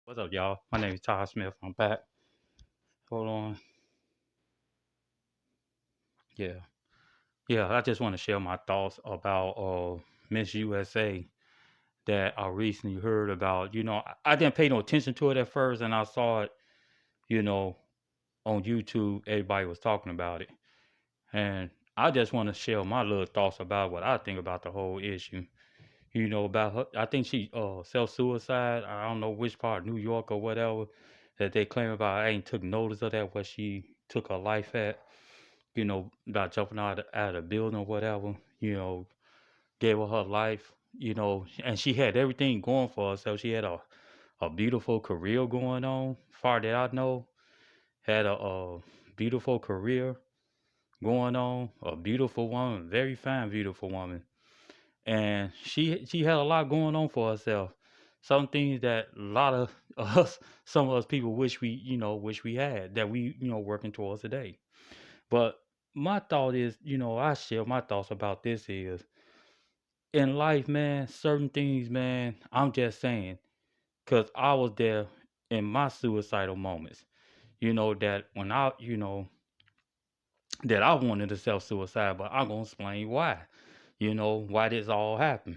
What's up, y'all? My name is Todd Smith. I'm back. Hold on. Yeah. Yeah, I just want to share my thoughts about Miss USA that I recently heard about. I didn't pay no attention to it at first, and I saw it, you know, on YouTube. Everybody was talking about it. And I just want to share my little thoughts about what I think about the whole issue. About her. I think she self-suicide. I don't know which part of New York or whatever that they claim about. I ain't took notice of that, where she took her life at. About jumping out of the building or whatever, gave her life, and she had everything going for herself. She had a beautiful career going on, far that I know, had a beautiful career going on, a beautiful woman, very fine, beautiful woman. And she had a lot going on for herself. Some things that a lot of us, some of us people wish we had, that we, working towards today. But my thought is, I share my thoughts about this is in life, man, certain things, man, I'm just saying, because I was there in my suicidal moments, that when that I wanted to self suicide, but I'm going to explain why, why this all happened.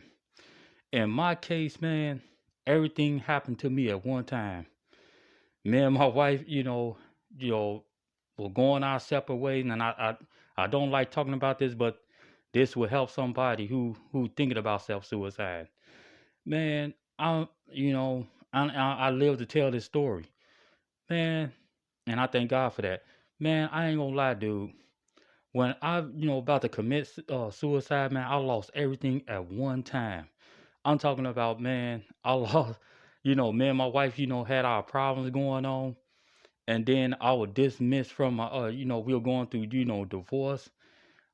In my case, man, everything happened to me at one time. Me and my wife, you know, were going our separate ways, and I don't like talking about this, but this will help somebody who thinking about self suicide. Man, I live to tell this story, man, and I thank God for that. Man, I ain't gonna lie, dude. When I about to commit suicide, man, I lost everything at one time. I'm talking about, man, I lost. Me and my wife, had our problems going on, and then I was dismissed from my we were going through divorce.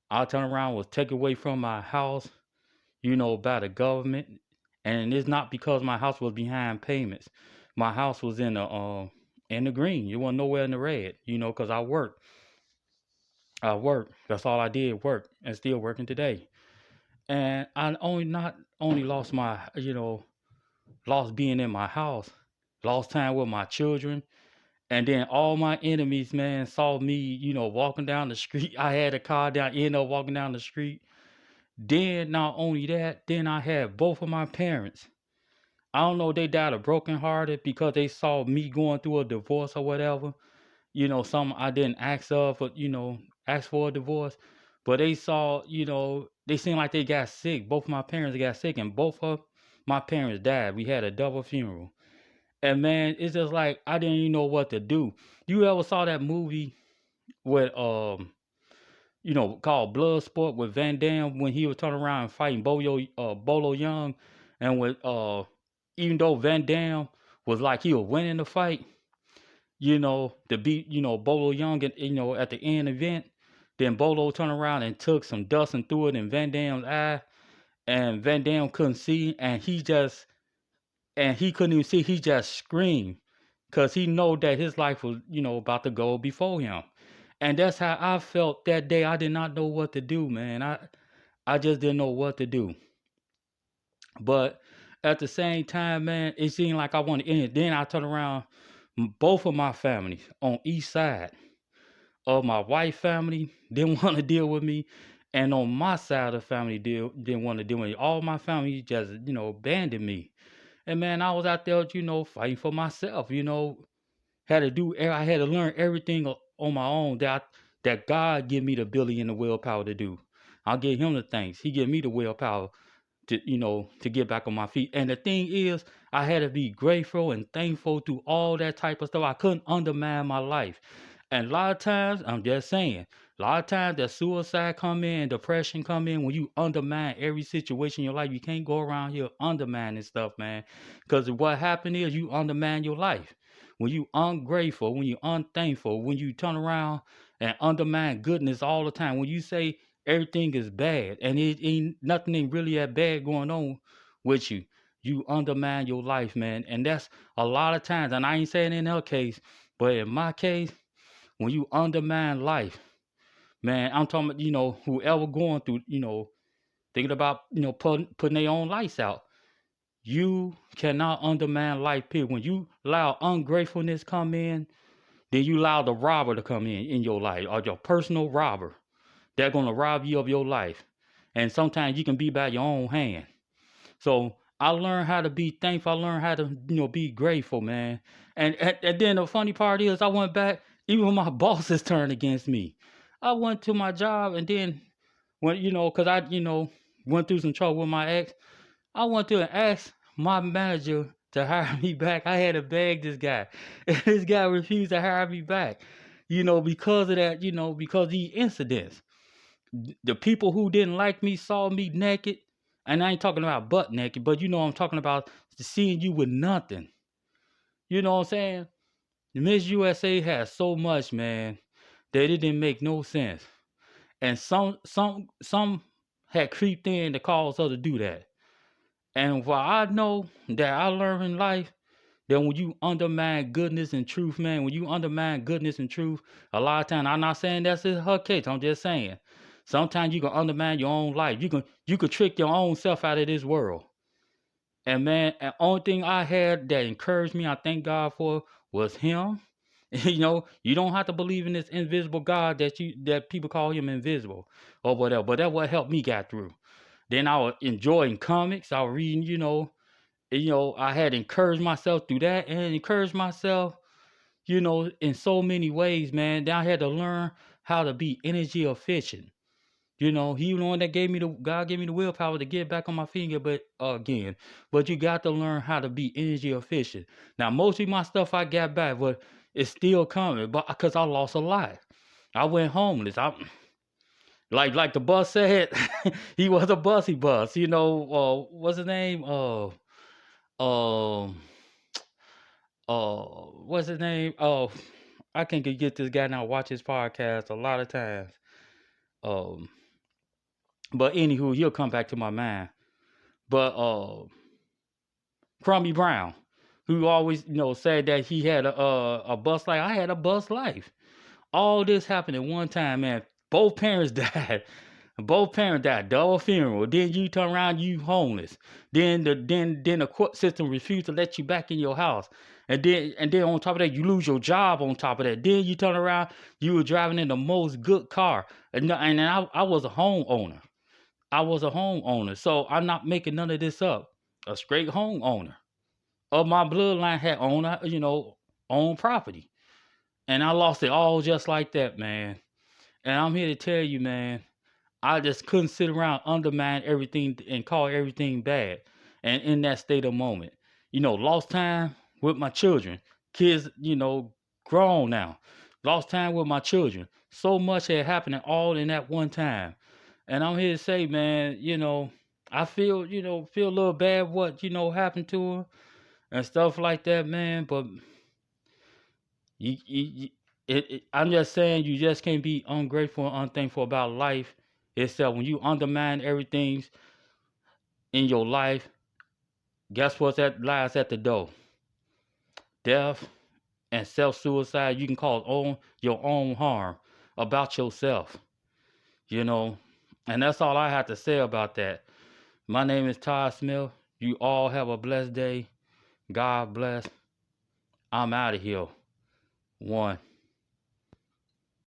I turned around, was taken away from my house, by the government. And it's not because my house was behind payments. My house was in the green. You wasn't nowhere in the red, because I worked. That's all I did, work, and still working today. And I only not only lost my lost being in my house, lost time with my children. And then all my enemies, man, saw me, walking down the street. I had a car down, ended up walking down the street. Then not only that, then I had both of my parents. I don't know, they died of broken hearted because they saw me going through a divorce or whatever. Something I didn't ask of, but ask for a divorce. But they saw, they seemed like they got sick. Both of my parents got sick, and both of my parents died. We had a double funeral. And man, it's just like I didn't even know what to do. You ever saw that movie with called Bloodsport with Van Damme, when he was turning around and fighting Bolo Young, and with even though Van Damme was like he was winning the fight, to beat Bolo Young at at the end event, then Bolo turned around and took some dust and threw it in Van Damme's eye, and Van Damme couldn't see, and he couldn't even see. He just screamed because he know that his life was about to go before him. And that's how I felt that day. I did not know what to do, man. I just didn't know what to do. But at the same time, man, it seemed like I wanted to end. Then I turned around, both of my families on each side of my wife family didn't want to deal with me. And on my side of the family didn't want to deal with me. All my family just, abandoned me. And man, I was out there, fighting for myself, I had to learn everything on my own that God give me the ability and the willpower to do. I'll give him the thanks. He give me the willpower to get back on my feet. And the thing is, I had to be grateful and thankful to all that type of stuff. I couldn't undermine my life. And a lot of times, I'm just saying, a lot of times that suicide come in, depression come in when you undermine every situation in your life. You can't go around here undermining stuff, man. Because what happened is you undermine your life. When you ungrateful, when you unthankful, when you turn around and undermine goodness all the time, when you say everything is bad and it ain't nothing ain't really that bad going on with you, you undermine your life, man. And that's a lot of times, and I ain't saying in her case, but in my case, when you undermine life, man, I'm talking about, whoever going through, thinking about, putting their own lights out. you cannot undermine life, period. When you allow ungratefulness come in, then you allow the robber to come in your life, or your personal robber. They're going to rob you of your life. And sometimes you can be by your own hand. So I learned how to be thankful. I learned how to, be grateful, man. And then the funny part is I went back, even when my bosses turned against me. I went to my job, and then when, because I, went through some trouble with my ex, I went to and asked my manager to hire me back. I had to beg this guy. And this guy refused to hire me back, because of that, because of the incidents. The people who didn't like me saw me naked. And I ain't talking about butt naked, but I'm talking about seeing you with nothing. You know what I'm saying? Miss USA has so much, man, that it didn't make no sense. And some had creeped in to cause her to do that. And while I know that I learned in life that when you undermine goodness and truth, man, when you undermine goodness and truth, a lot of times, I'm not saying that's her case, I'm just saying, sometimes you can undermine your own life. You can trick your own self out of this world. And man, the only thing I had that encouraged me, I thank God for, was him. You don't have to believe in this invisible God that people call him invisible or whatever. But that's what helped me get through. Then I was enjoying comics. I was reading, I had encouraged myself through that and encouraged myself, in so many ways, man. Then I had to learn how to be energy efficient. He the one that God gave me the willpower to get back on my finger, but again, but you got to learn how to be energy efficient. Now, most of my stuff I got back, but it's still coming, but because I lost a lot. I went homeless. Like the bus said, he was a bussy bus. What's his name? Um, what's his name? Oh, I can get this guy now. Watch his podcast a lot of times. Um, but anywho, he'll come back to my mind. But Crummy Brown, who always said that he had a bus life. I had a bus life. All this happened at one time, man. Both parents died. Both parents died. Double funeral. Then you turn around, you homeless. Then the court system refused to let you back in your house. And then on top of that, you lose your job on top of that. Then you turn around, you were driving in the most good car. And I was a homeowner. So I'm not making none of this up. A straight homeowner of my bloodline had owned property. And I lost it all just like that, man. And I'm here to tell you, man, I just couldn't sit around, undermine everything and call everything bad. And in that state of moment, lost time with my children. Kids, grown now. Lost time with my children. So much had happened all in that one time. And I'm here to say, man, I feel a little bad what, happened to her and stuff like that, man. But I'm just saying, you just can't be ungrateful and unthankful about life itself. When you undermine everything in your life, guess what that lies at the door? Death and self-suicide. You can cause your own harm about yourself, and that's all I have to say about that. My name is Todd Smith. You all have a blessed day. God bless. I'm out of here. One.